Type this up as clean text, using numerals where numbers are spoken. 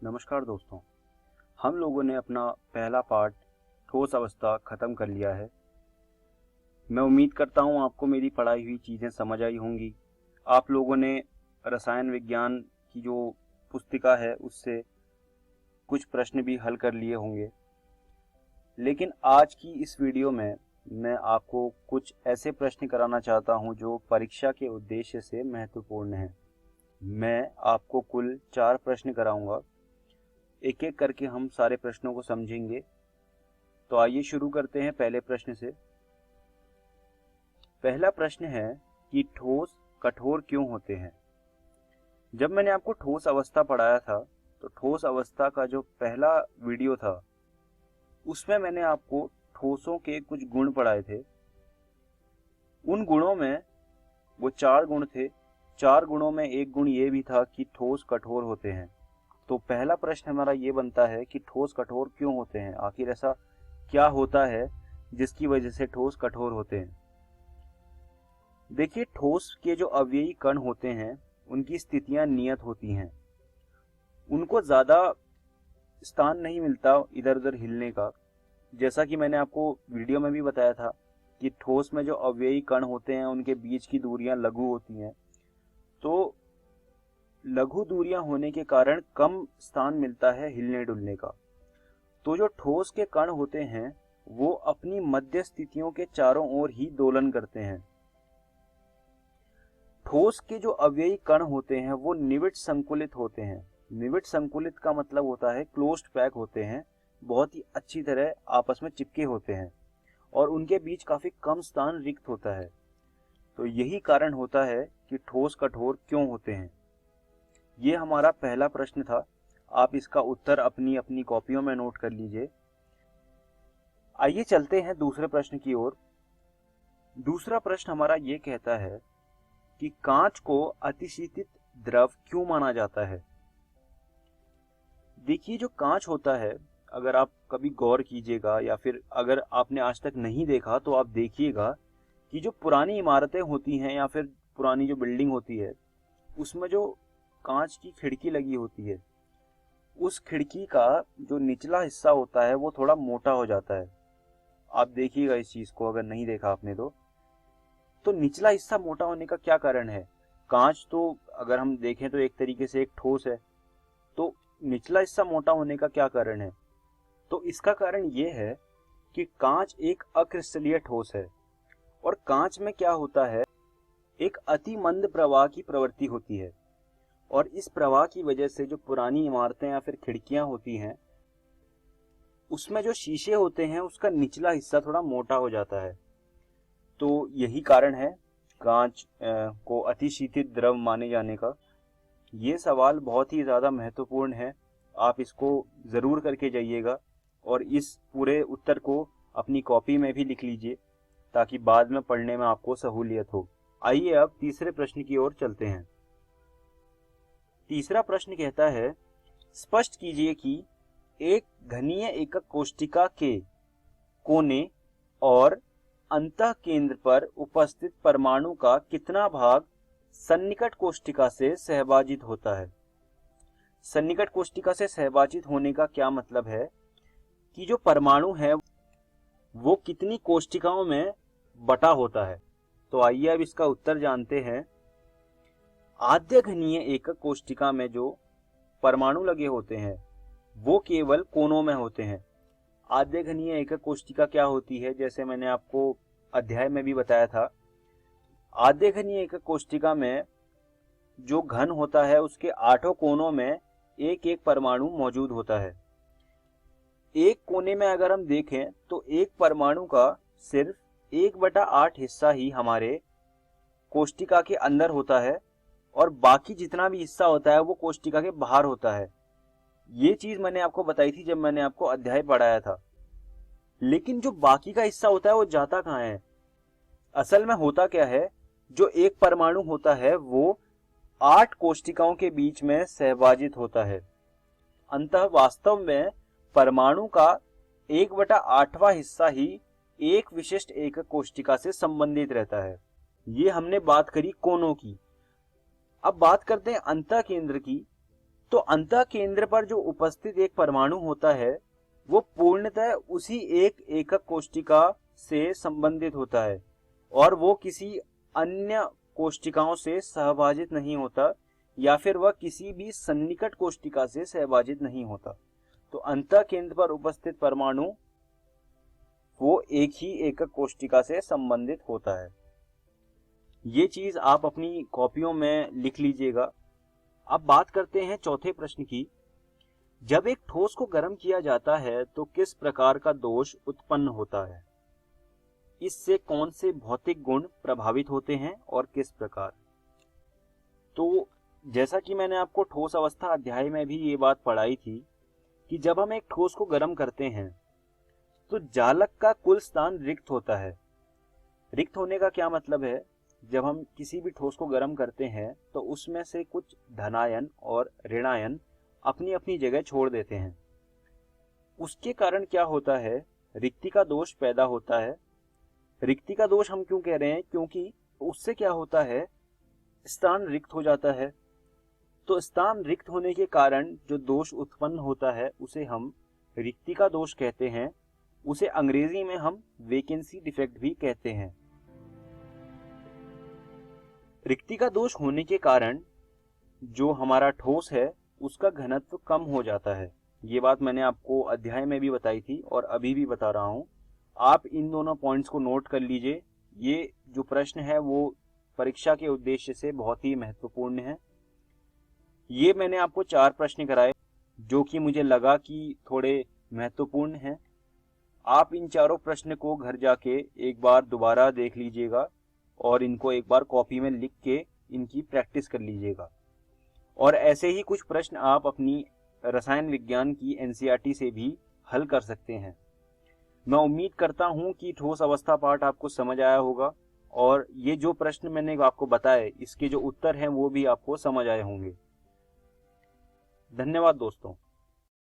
नमस्कार दोस्तों। हम लोगों ने अपना पहला पार्ट ठोस अवस्था ख़त्म कर लिया है। मैं उम्मीद करता हूँ आपको मेरी पढ़ाई हुई चीज़ें समझ आई होंगी। आप लोगों ने रसायन विज्ञान की जो पुस्तिका है उससे कुछ प्रश्न भी हल कर लिए होंगे। लेकिन आज की इस वीडियो में मैं आपको कुछ ऐसे प्रश्न कराना चाहता हूँ जो परीक्षा के उद्देश्य से महत्वपूर्ण हैं। मैं आपको कुल 4 प्रश्न कराऊंगा। एक एक करके हम सारे प्रश्नों को समझेंगे। तो आइए शुरू करते हैं पहले प्रश्न से। पहला प्रश्न है कि ठोस कठोर क्यों होते हैं। जब मैंने आपको ठोस अवस्था पढ़ाया था तो ठोस अवस्था का जो पहला वीडियो था उसमें मैंने आपको ठोसों के कुछ गुण पढ़ाए थे। उन गुणों में वो 4 गुण थे। 4 गुणों में एक गुण ये भी था कि ठोस कठोर होते हैं। तो पहला प्रश्न हमारा ये बनता है कि ठोस कठोर क्यों होते हैं, आखिर ऐसा क्या होता है जिसकी वजह से ठोस कठोर होते हैं। देखिए, ठोस के जो अवयवी कण होते हैं उनकी स्थितियां नियत होती हैं। उनको ज्यादा स्थान नहीं मिलता इधर उधर हिलने का। जैसा कि मैंने आपको वीडियो में भी बताया था कि ठोस में जो अवयवी कण होते हैं उनके बीच की दूरियां लघु होती हैं। तो लघु दूरियां होने के कारण कम स्थान मिलता है हिलने डुलने का। तो जो ठोस के कण होते हैं वो अपनी मध्य स्थितियों के चारों ओर ही दोलन करते हैं। ठोस के जो अवयवी कण होते हैं वो निविड़ संकुलित होते हैं। निविड़ संकुलित का मतलब होता है क्लोज्ड पैक होते हैं, बहुत ही अच्छी तरह आपस में चिपके होते हैं और उनके बीच काफी कम स्थान रिक्त होता है। तो यही कारण होता है कि ठोस कठोर क्यों होते हैं। ये हमारा पहला प्रश्न था। आप इसका उत्तर अपनी अपनी कॉपियों में नोट कर लीजिए। आइए चलते हैं दूसरे प्रश्न की ओर। दूसरा प्रश्न हमारा ये कहता है कि कांच को अतिशीतित द्रव क्यों माना जाता है। देखिए, जो कांच होता है, अगर आप कभी गौर कीजिएगा या फिर अगर आपने आज तक नहीं देखा तो आप देखिएगा कि जो पुरानी इमारतें होती हैं या फिर पुरानी जो बिल्डिंग होती है उसमें जो कांच की खिड़की लगी होती है, उस खिड़की का जो निचला हिस्सा होता है वो थोड़ा मोटा हो जाता है। आप देखिएगा इस चीज को, अगर नहीं देखा आपने तो निचला हिस्सा मोटा होने का क्या कारण है। कांच तो अगर हम देखें तो एक तरीके से एक ठोस है, तो निचला हिस्सा मोटा होने का क्या कारण है। तो इसका कारण ये है कि कांच एक अक्रिस्टलीय ठोस है और कांच में क्या होता है, एक अति मंद प्रवाह की प्रवृत्ति होती है और इस प्रवाह की वजह से जो पुरानी इमारतें या फिर खिड़कियां होती हैं उसमें जो शीशे होते हैं उसका निचला हिस्सा थोड़ा मोटा हो जाता है। तो यही कारण है कांच को अतिशीतित द्रव माने जाने का। ये सवाल बहुत ही ज़्यादा महत्वपूर्ण है। आप इसको ज़रूर करके जाइएगा और इस पूरे उत्तर को अपनी कॉपी में भी लिख लीजिए ताकि बाद में पढ़ने में आपको सहूलियत हो। आइए अब तीसरे प्रश्न की ओर चलते हैं। तीसरा प्रश्न कहता है, स्पष्ट कीजिए कि एक घनीय एकक कोष्ठिका के कोने और अंतः केंद्र पर उपस्थित परमाणु का कितना भाग सन्निकट कोष्ठिका से सहभाजित होता है। सन्निकट कोष्ठिका से सहभाजित होने का क्या मतलब है कि जो परमाणु है वो कितनी कोष्ठिकाओं में बटा होता है। तो आइए अब इसका उत्तर जानते हैं। आद्य घनीय एकक कोष्ठिका में जो परमाणु लगे होते हैं वो केवल कोनों में होते हैं। आद्य घनीय एकक कोष्ठिका क्या होती है, जैसे मैंने आपको अध्याय में भी बताया था, आद्य घनीय एकक कोष्ठिका में जो घन होता है उसके 8 कोनों में एक एक परमाणु मौजूद होता है। एक कोने में अगर हम देखें तो एक परमाणु का सिर्फ 1/8 हिस्सा ही हमारे कोष्ठिका के अंदर होता है और बाकी जितना भी हिस्सा होता है वो कोष्ठिका के बाहर होता है। ये चीज मैंने आपको बताई थी जब मैंने आपको अध्याय पढ़ाया था। लेकिन जो बाकी का हिस्सा होता है वो जाता कहाँ है। असल में होता क्या है, जो एक परमाणु होता है वो 8 कोष्ठिकाओं के बीच में सहभाजित होता है। अंततः वास्तव में परमाणु का 1/8वां हिस्सा ही एक विशिष्ट एकक कोष्ठिका से संबंधित रहता है। ये हमने बात करी कोनों की। अब बात करते हैं अंतः केंद्र की। तो अंतः केंद्र पर जो उपस्थित एक परमाणु होता है वो पूर्णतः उसी एक एकक कोशिका से संबंधित होता है और वो किसी अन्य कोशिकाओं से सहभाजित नहीं होता या फिर वह किसी भी सन्निकट कोशिका से सहभाजित नहीं होता। तो अंतः केंद्र पर उपस्थित परमाणु वो एक ही एकक कोशिका से संबंधित होता है। ये चीज आप अपनी कॉपियों में लिख लीजिएगा। अब बात करते हैं चौथे प्रश्न की। जब एक ठोस को गर्म किया जाता है तो किस प्रकार का दोष उत्पन्न होता है? इससे कौन से भौतिक गुण प्रभावित होते हैं और किस प्रकार? तो जैसा कि मैंने आपको ठोस अवस्था अध्याय में भी ये बात पढ़ाई थी कि जब हम एक ठोस को गर्म करते हैं तो जालक का कुल स्थान रिक्त होता है। रिक्त होने का क्या मतलब है? जब हम किसी भी ठोस को गर्म करते हैं तो उसमें से कुछ धनायन और ऋणायन अपनी अपनी जगह छोड़ देते हैं। उसके कारण क्या होता है? रिक्ति का दोष पैदा होता है। रिक्ति का दोष हम क्यों कह रहे हैं? क्योंकि उससे क्या होता है, स्थान रिक्त हो जाता है। तो स्थान रिक्त होने के कारण जो दोष उत्पन्न होता है उसे हम रिक्ति का दोष कहते हैं। उसे अंग्रेजी में हम वैकेंसी डिफेक्ट भी कहते हैं। रिक्ति का दोष होने के कारण जो हमारा ठोस है उसका घनत्व कम हो जाता है। ये बात मैंने आपको अध्याय में भी बताई थी और अभी भी बता रहा हूं। आप इन दोनों पॉइंट्स को नोट कर लीजिए। ये जो प्रश्न है वो परीक्षा के उद्देश्य से बहुत ही महत्वपूर्ण है। ये मैंने आपको 4 प्रश्न कराए जो कि मुझे लगा कि थोड़े महत्वपूर्ण हैं। आप इन चारों प्रश्न को घर जाके एक बार दोबारा देख लीजिएगा और इनको एक बार कॉपी में लिख के इनकी प्रैक्टिस कर लीजिएगा। और ऐसे ही कुछ प्रश्न आप अपनी रसायन विज्ञान की एनसीईआरटी से भी हल कर सकते हैं। मैं उम्मीद करता हूं कि ठोस अवस्था पाठ आपको समझ आया होगा और ये जो प्रश्न मैंने आपको बताए इसके जो उत्तर हैं वो भी आपको समझ आए होंगे। धन्यवाद दोस्तों।